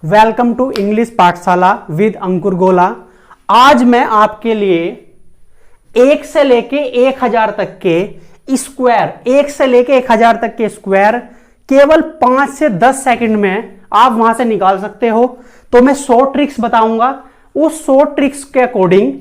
Welcome to English पाठशाला with अंकुर गोला। आज मैं आपके लिए 1 से लेके 1000 तक के स्क्वायर, 1 से लेके 1000 तक के स्क्वायर केवल 5 से 10 सेकंड में आप वहां से निकाल सकते हो। तो मैं 100 ट्रिक्स बताऊंगा। उस 100 ट्रिक्स के अकॉर्डिंग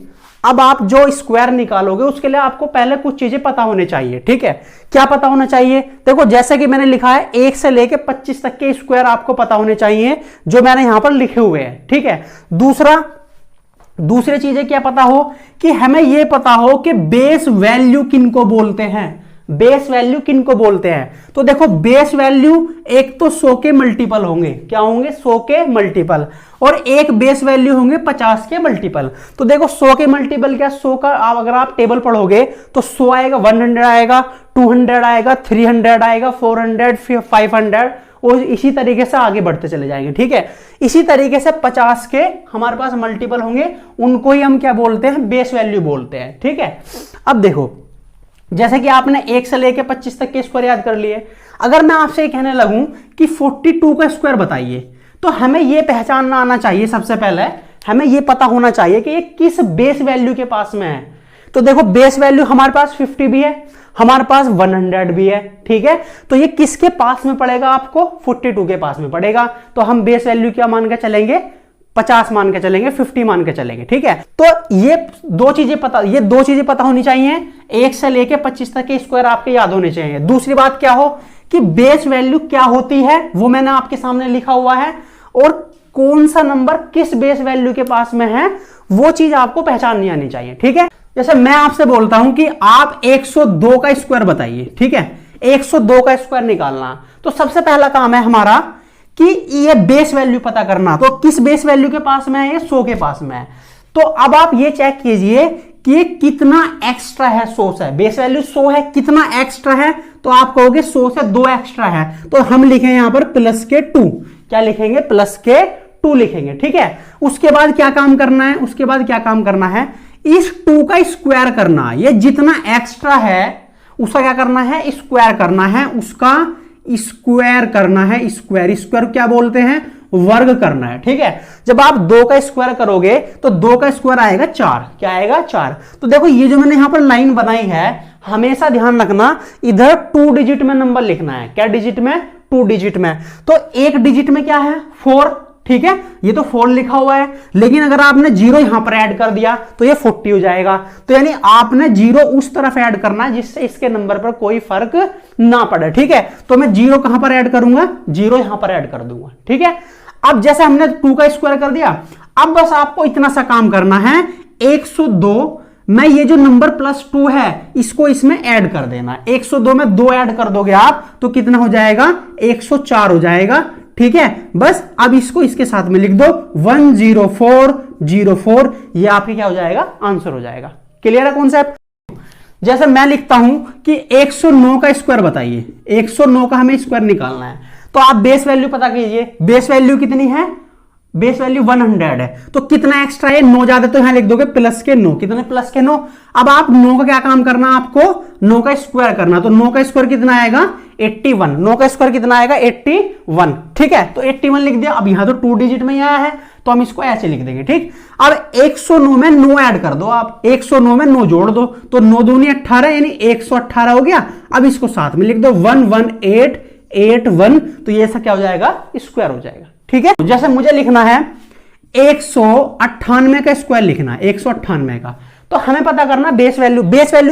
अब आप जो स्क्वायर निकालोगे उसके लिए आपको पहले कुछ चीजें पता होने चाहिए। ठीक है, क्या पता होना चाहिए? देखो, जैसे कि मैंने लिखा है 1 से लेके 25 तक के स्क्वायर आपको पता होने चाहिए, जो मैंने यहां पर लिखे हुए हैं। ठीक है, दूसरी चीजें क्या पता हो कि हमें यह पता हो कि बेस वैल्यू किनको बोलते हैं। बेस वैल्यू किनको बोलते हैं? तो देखो, बेस वैल्यू एक तो 100 के मल्टीपल होंगे। क्या होंगे? 100 के मल्टीपल। और एक बेस वैल्यू होंगे 50 के मल्टीपल। तो देखो, 100 के मल्टीपल क्या? 100 का अगर आप टेबल पढ़ोगे तो 100 आएगा, 100 आएगा, 200 आएगा, 300 आएगा, 400, 500 और इसी तरीके से आगे बढ़ते चले जाएंगे। ठीक है, इसी तरीके से 50 के हमारे पास मल्टीपल होंगे, उनको ही हम क्या बोलते हैं? बेस वैल्यू बोलते हैं। ठीक है, अब देखो, जैसे कि आपने 1 से लेके 25 तक के स्क्वायर याद कर लिए। अगर मैं आपसे कहने लगूं कि 42 का स्क्वायर बताइए, तो हमें यह पहचानना आना चाहिए। सबसे पहले हमें यह पता होना चाहिए कि ये किस बेस वैल्यू के पास में है। तो देखो, बेस वैल्यू हमारे पास 50 भी है, हमारे पास 100 भी है। ठीक है, तो ये किसके पास में पड़ेगा? आपको 42 के पास में पड़ेगा। तो हम बेस वैल्यू क्या मान के चलेंगे? 50 मान के चलेंगे, 50 मान के चलेंगे। ठीक है, तो ये दो चीजें पता होनी चाहिए। 1 से लेके 25 तक के स्क्वायर आपके याद होने चाहिए। दूसरी बात क्या हो कि बेस वैल्यू क्या होती है वो मैंने आपके सामने लिखा हुआ है, और कौन सा नंबर किस बेस वैल्यू के पास में है वो चीज आपको पहचाननी आनी चाहिए। ठीक है, जैसे मैं आपसे बोलता हूं कि आप 102 का स्क्वायर बताइए। ठीक है, 102 का स्क्वायर निकालना, तो सबसे पहला काम है हमारा कि ये बेस वैल्यू पता करना। तो किस बेस वैल्यू के पास में है? ये 100 के पास में है। तो अब आप ये चेक कीजिए कि कितना एक्स्ट्रा है 100 से। बेस वैल्यू 100 है, कितना एक्स्ट्रा है? तो आप कहोगे 100 से 2 एक्स्ट्रा है, तो हम लिखेंगे यहां पर प्लस के 2। क्या लिखेंगे? प्लस के 2 लिखेंगे। ठीक है, उसके बाद क्या काम करना है? उसके बाद क्या काम करना है? इस 2 का स्क्वायर करना। ये जितना एक्स्ट्रा है उसका क्या करना है? स्क्वायर करना है, उसका स्क्वायर करना है। स्क्वायर क्या बोलते हैं? वर्ग करना है। ठीक है, जब आप 2 का स्क्वायर करोगे तो 2 का स्क्वायर आएगा 4। क्या आएगा? 4। तो देखो, ये जो मैंने यहां पर लाइन बनाई है, हमेशा ध्यान रखना, इधर 2 डिजिट में नंबर लिखना है। क्या डिजिट में? 2 डिजिट में। तो एक डिजिट में क्या है? 4। ठीक है, ये तो 4 लिखा हुआ है, लेकिन अगर आपने 0 यहां पर ऐड कर दिया तो ये 40 हो जाएगा। तो यानी आपने 0 उस तरफ ऐड करना है जिससे इसके नंबर पर कोई फर्क ना पड़े। ठीक है, तो मैं 0 कहां पर ऐड करूंगा? 0 यहां पर ऐड कर दूंगा। ठीक है, अब जैसे हमने 2 का स्क्वायर कर दिया, अब बस आपको इतना सा काम करना है, 102 में ये जो नंबर +2 है इसको इसमें ऐड कर देना। 102 में 2 ऐड कर दोगे आप तो कितना हो जाएगा? 104 हो जाएगा। ठीक है, बस अब इसको इसके साथ में लिख दो, 10404। ये आपके क्या हो जाएगा? आंसर हो जाएगा। क्लियर है कॉन्सेप्ट? जैसे मैं लिखता हूं कि 109 का स्क्वायर बताइए। 109 का हमें स्क्वायर निकालना है, तो आप बेस वैल्यू पता कीजिए। बेस वैल्यू कितनी है? बेस वैल्यू 100 है, तो कितना एक्स्ट्रा है? 9 ज्यादा, तो यहां लिख दोगे प्लस के 9। कितने? प्लस के 9। अब आप 9 का क्या काम करना? आपको 9 का स्क्वायर करना। तो 9 का स्क्वायर कितना आएगा? 81। 9 का स्क्वायर कितना आएगा? 81। ठीक है, तो 81 लिख दिया। अब यहां तो 2 डिजिट में आया है तो हम इसको ऐसे लिख देंगे। ठीक, अब 109 में 9 ऐड कर दो आप। 109 में 9 जोड़ दो, तो 9 दूनी 18, यानी 118 हो गया। अब इसको साथ में लिख दो, 11881। तो ये ऐसा क्या हो जाएगा? स्क्वायर हो जाएगा। ठीक है, जैसे मुझे लिखना है 198 का स्क्वायर लिखना है, 198 का, तो हमें पता करना बेस वैल्यू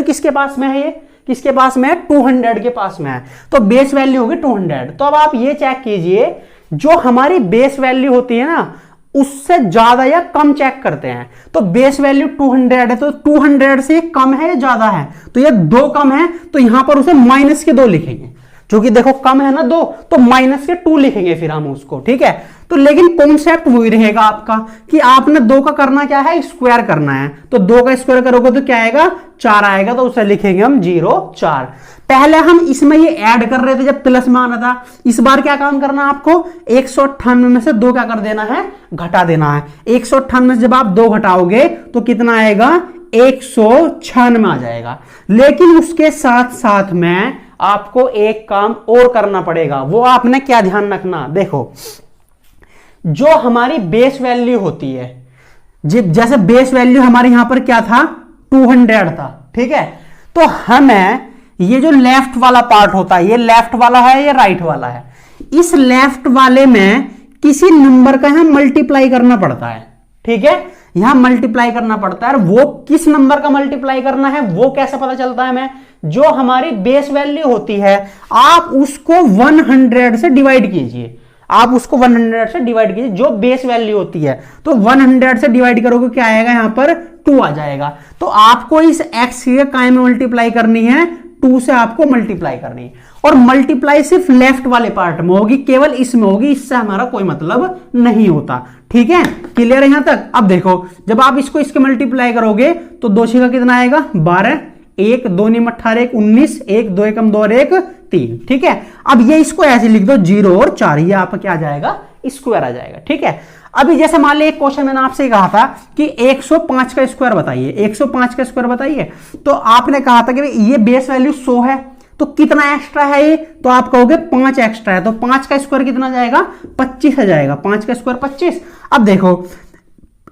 किसके पास में है? ये किसके पास में है? 200 के पास में है, तो बेस वैल्यू होगी 200। तो अब आप ये चेक कीजिए, जो हमारी बेस वैल्यू होती है ना, उससे ज्यादा या कम चेक करते हैं। तो बेस वैल्यू 200 है, तो 200 से कम है या ज्यादा है? तो ये 2 कम है, तो यहां पर उसे माइनस के 2 लिखेंगे, क्योंकि देखो कम है ना 2, तो माइनस के 2 लिखेंगे फिर हम उसको। ठीक है, तो लेकिन कॉन्सेप्ट वही रहेगा आपका कि आपने 2 का करना क्या है? स्क्वायर करना है। तो 2 का स्क्वायर करोगे तो क्या आएगा? 4 आएगा, तो उसे लिखेंगे हम 04। पहले हम इसमें ये ऐड कर रहे थे जब प्लस में आना था। इस बार क्या काम करना है आपको? 198 में से 2 क्या कर देना है? घटा देना है। 198 में से जब आप 2 घटाओगे तो कितना आएगा? 196 आ जाएगा। लेकिन उसके साथ साथ में आपको एक काम और करना पड़ेगा। वो आपने क्या ध्यान रखना? देखो, जो हमारी बेस वैल्यू होती है, जैसे बेस वैल्यू हमारे यहां पर क्या था 200 था, ठीक है। तो हमें ये जो लेफ्ट वाला पार्ट होता है, ये लेफ्ट वाला है, ये राइट वाला है, इस लेफ्ट वाले में किसी नंबर का यहां मल्टीप्लाई करना पड़ता है, ठीक है। यहां मल्टीप्लाई करना पड़ता है, वो किस नंबर का मल्टीप्लाई करना है वो कैसे पता चलता है हमें, जो हमारी बेस वैल्यू होती है आप उसको 100 से डिवाइड कीजिए, आप उसको 100 से डिवाइड कीजिए, जो बेस वैल्यू होती है। तो 100 से डिवाइड करोगे क्या आएगा, यहां पर 2 आ जाएगा। तो आपको इस x के काय में मल्टीप्लाई करनी है, 2 से आपको मल्टीप्लाई करनी है, और मल्टीप्लाई सिर्फ लेफ्ट वाले पार्ट में होगी, केवल इसमें होगी, इससे हमारा कोई मतलब नहीं होता, ठीक है। क्लियर है यहां तक। अब देखो जब आप इसको इसके मल्टीप्लाई करोगे तो 2 का कितना आएगा 12, 1 2 9 18 1 19, 1 2 1 2 और 1 3, ठीक है। अब ये इसको ऐसे लिख दो 0 और 4, ये आपका क्या आ जाएगा स्क्वायर आ जाएगा, ठीक है। अभी जैसे मान लीजिए एक क्वेश्चन मैंने आपसे कहा था कि 105 का स्क्वायर बताइए, 105 का स्क्वायर बताइए, तो आपने कहा था कि ये बेस वैल्यू 100 है, तो कितना एक्स्ट्रा है ये, तो आप कहोगे 5 एक्स्ट्रा है, तो 5 का स्क्वायर कितना जाएगा 25 आ जाएगा, 5 का स्क्वायर 25। अब देखो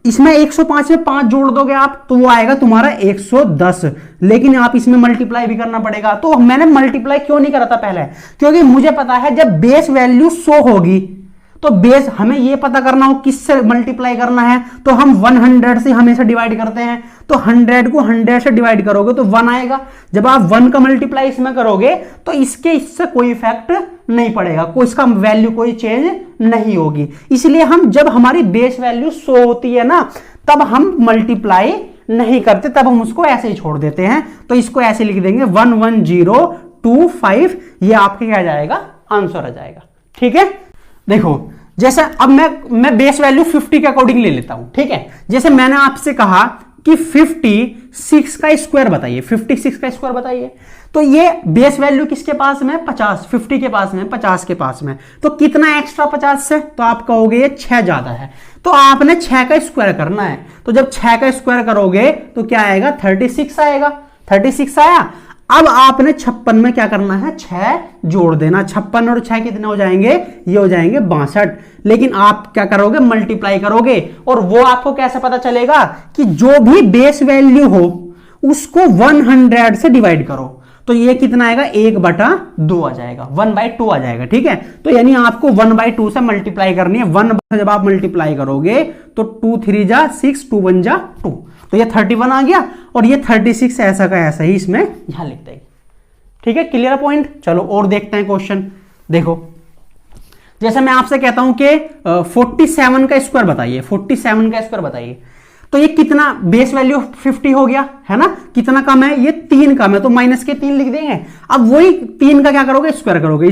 इसमें 105 में 5 जोड़ दोगे आप तो वो आएगा तुम्हारा 110, लेकिन आप इसमें मल्टीप्लाई भी करना पड़ेगा। तो मैंने मल्टीप्लाई क्यों नहीं करा था पहले, क्योंकि मुझे पता है जब बेस वैल्यू 100 होगी तो बेस हमें ये पता करना हो किससे मल्टीप्लाई करना है, तो हम 100 से हमेशा डिवाइड करते हैं, तो 100 को 100 से डिवाइड करोगे तो 1 आएगा। जब आप 1 का मल्टीप्लाई इसमें करोगे तो इससे कोई इफेक्ट नहीं पड़ेगा, कोई इसका वैल्यू कोई चेंज नहीं होगी। इसलिए हम जब हमारी बेस वैल्यू 100 होती है ना तब हम मल्टीप्लाई नहीं करते, तब हम उसको ऐसे ही छोड़ देते हैं। तो इसको ऐसे लिख देंगे 11025, ये आपके क्या जाएगा आंसर आ जाएगा, ठीक है। देखो जैसे अब मैं बेस वैल्यू 50 के अकॉर्डिंग ले लेता हूं, ठीक है। जैसे मैंने आपसे कहा कि 56 का स्क्वायर बताइए, 56 का स्क्वायर बताइए, तो ये बेस वैल्यू किसके पास में 50, 50 के पास में 50 के पास में, तो कितना एक्स्ट्रा 50 से, तो आप कहोगे ये 6 ज्यादा है, तो आपने 6 का स्क्वायर करना है। तो जब 6 का स्क्वायर करोगे तो क्या आएगा 36 आएगा, 36 आया। अब आपने 56 में क्या करना है 6 जोड़ देना, 56 और 6 कितने हो जाएंगे, ये हो जाएंगे 62। लेकिन आप क्या करोगे मल्टीप्लाई करोगे, और वो आपको कैसे पता चलेगा कि जो भी बेस वैल्यू हो उसको 100 से डिवाइड करो, तो ये कितना आएगा 1/2 आ जाएगा, 1/2 आ जाएगा, ठीक है। तो यानी आपको 1/2 से मल्टीप्लाई करनी है, 1 जब आप मल्टीप्लाई करोगे तो 2 3 जा 6, 2 1 जा 2, तो ये 31 आ गया, और ये 36 ऐसा का ऐसा ही इसमें यहां लिख देंगे, ठीक है। Clear point. चलो और देखते हैं क्वेश्चन। देखो जैसे मैं आपसे कहता हूं कि 47 का स्क्वायर बताइए, 47 का स्क्वायर बताइए, तो ये कितना बेस वैल्यू 50 हो गया है ना, कितना कम है ये 3 कम है, तो माइनस के 3 लिख देंगे। अब वही 3 का क्या करोगे स्क्वायर करोगे,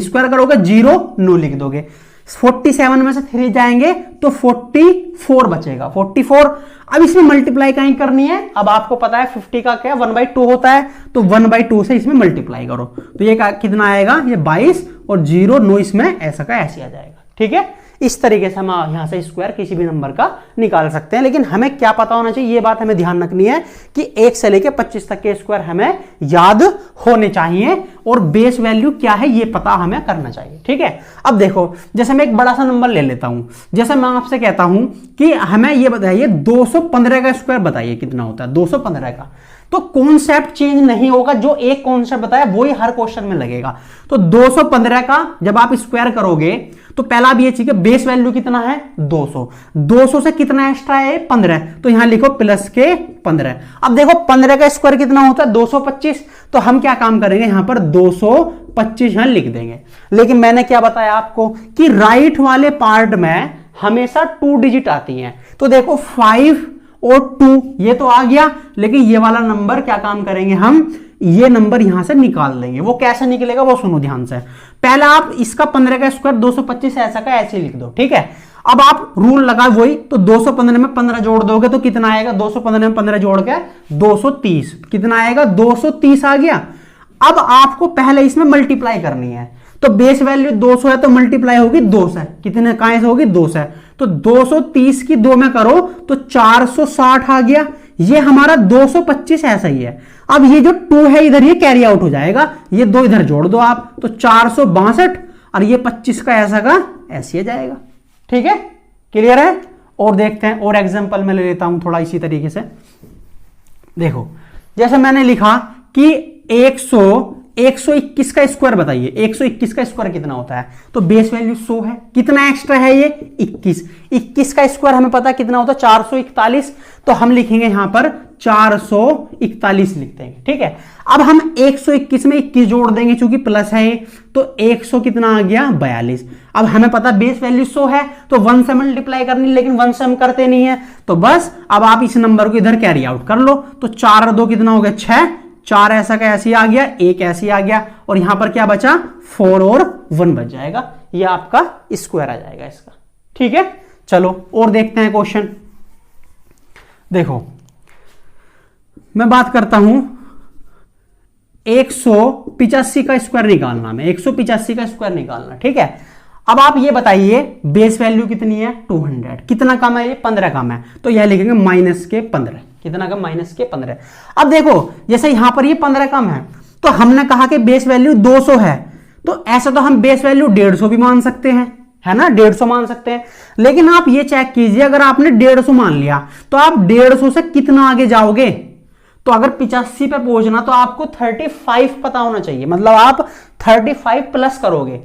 0 9 लिख दोगे, 47 में से 3 जाएंगे तो 44 बचेगा, 44। अब इसमें मल्टीप्लाई कहीं करनी है, अब आपको पता है 50 का क्या 1/2 होता है, तो 1/2 से इसमें मल्टीप्लाई करो, तो ये कितना आएगा ये 22, और 0 9 इसमें ऐसा का ऐसे आ जाएगा, ठीक है। इस तरीके से हम यहां से स्क्वायर किसी भी नंबर का निकाल सकते हैं, लेकिन हमें क्या पता होना चाहिए, ये बात हमें ध्यान रखनी है कि 1 से लेकर 25 तक के स्क्वायर हमें याद होने चाहिए, और बेस वैल्यू क्या है ये पता हमें करना चाहिए, ठीक है। अब देखो जैसे मैं एक बड़ा सा नंबर ले लेता हूं, जैसे मैं आपसे कहता हूं कि हमें ये बताइए 215 का स्क्वायर बताइए कितना होता है 215 का, तो कॉन्सेप्ट चेंज नहीं होगा, जो एक कॉन्सेप्ट बताया वही हर क्वेश्चन में लगेगा। तो 215 का जब आप स्क्वायर करोगे तो पहला भी ये चीज बेस वैल्यू कितना है 200, 200 से कितना एक्स्ट्रा है 15, तो यहां लिखो प्लस के 15। अब देखो 15 का स्क्वायर कितना होता है 225, तो हम क्या काम करेंगे यहां पर 225 यहां लिख देंगे। लेकिन मैंने क्या बताया आपको कि राइट वाले पार्ट में हमेशा 2 डिजिट आती हैं, तो देखो 5 और 2 ये तो आ गया, लेकिन ये वाला नंबर क्या काम करेंगे हम, ये नंबर यहां से निकाल लेंगे। वो कैसे निकलेगा वो सुनो ध्यान से। पहले आप इसका 15 का स्क्वायर 225 ऐसा का ऐसे लिख दो, ठीक है। अब आप रूल लगा वही, तो 215 में 15 जोड़ दोगे तो कितना आएगा, 215 में 15 जोड़ के 230, कितना आएगा 230 आ गया। अब आपको पहले इसमें मल्टीप्लाई करनी है, तो बेस वैल्यू 200 है तो मल्टीप्लाई होगी 2 से, कितने कहां से होगी 2 से, तो 230 की 2 में करो तो 460 आ गया। ये हमारा 225 ऐसा ही है। अब ये जो 2 है इधर ये कैरी आउट हो जाएगा, ये 2 इधर जोड़ दो आप, तो 462, और ये 25 का ऐसा का ऐसे ही जाएगा, ठीक है। क्लियर है? और देखते हैं, और एग्जांपल मैं ले लेता हूं थोड़ा इसी तरीके से। देखो जैसे मैंने लिखा कि 121 का स्क्वायर बताइए, 121 का स्क्वायर कितना होता है? तो बेस वैल्यू 100 है, कितना एक्स्ट्रा है ये? 21 का स्क्वायर हमें पता कितना होता है? 441, तो हम लिखेंगे यहां पर 441 लिख देंगे, ठीक है। अब हम 121 में 21 जोड़ देंगे, चूंकि प्लस है तो 100 कितना आ गया? 42। अब हमें पता बेस वैल्यू 100 है तो 1 से मल्टीप्लाई करनी, लेकिन 1 से हम करते नहीं है, तो बस अब आप इस नंबर को इधर कैरी आउट कर लो। तो 4 और 2 कितना हो गया? 6, 4 ऐसा का ऐसे आ गया, 1 ऐसे आ गया, और यहां पर क्या बचा? 4 और 1 बच जाएगा, ये आपका स्क्वायर आ जाएगा इसका, ठीक है। चलो और देखते हैं क्वेश्चन। देखो मैं बात करता हूं 185 का स्क्वायर निकालना, में 185 का स्क्वायर निकालना, ठीक है। अब आप ये बताइए बेस वैल्यू कितनी है? 200। कितना कम है ये? 15 कम है, तो यह लिखेंगे -15। कितना कम? -15। अब देखो जैसे यहां पर ये 15 कम है, तो हमने कहा कि बेस वैल्यू 200 है, तो ऐसा तो हम बेस वैल्यू 150 भी मान सकते हैं, है ना, 150 मान सकते हैं। लेकिन आप ये चेक कीजिए, अगर आपने 150 मान लिया तो आप 150 से कितना आगे जाओगे? तो अगर 85 पे पहुंचना तो आपको 35 पता होना चाहिए, मतलब आप 35 प्लस करोगे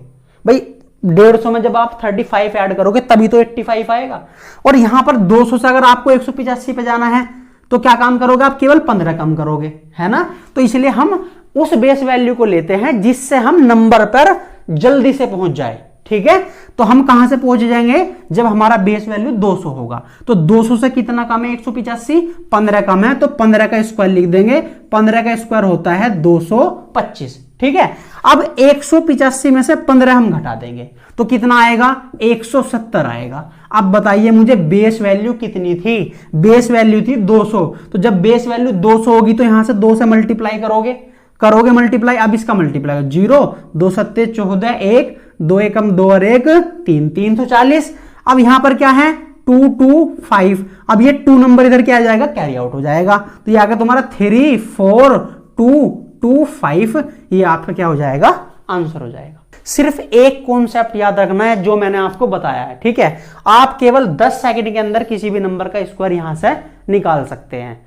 भाई। 150 में जब आप 35 ऐड करोगे तभी तो 85 आएगा। और यहां पर 200 से अगर आपको 185 पे जाना है तो क्या काम करोगे? आप केवल 15 कम करोगे, है ना। तो इसलिए हम उस बेस वैल्यू को लेते हैं जिससे हम नंबर पर जल्दी से पहुंच जाए, ठीक है। तो हम कहां से पहुंच जाएंगे? जब हमारा बेस वैल्यू 200 होगा। तो 200 से कितना कम है? 185, 15 कम है, तो 15 का स्क्वायर लिख देंगे। 15 का स्क्वायर होता है 225, ठीक है। अब 185 में से 15 हम घटा देंगे तो कितना आएगा? 170 आएगा। अब बताइए मुझे बेस वैल्यू कितनी थी? बेस वैल्यू थी 200। तो जब बेस वैल्यू 200 होगी तो यहां से 2 से मल्टीप्लाई करोगे मल्टीप्लाई। अब इसका मल्टीप्लाई 0, 2 सत्ते 14, 1, 2 एकम 2 और 1 3, 340। अब यहां पर क्या है? 225। अब ये 2 नंबर इधर क्या आ जाएगा? कैरी आउट हो जाएगा, तो ये आगे तुम्हारा 3, 4, 2, 2, 5, ये आपका क्या हो जाएगा? आंसर हो जाएगा। सिर्फ एक कॉन्सेप्ट याद रखना है जो मैंने आपको बताया है, ठीक है। आप केवल 10 सेकंड के अंदर किसी भी नंबर का स्क्वायर यहां से निकाल सकते हैं।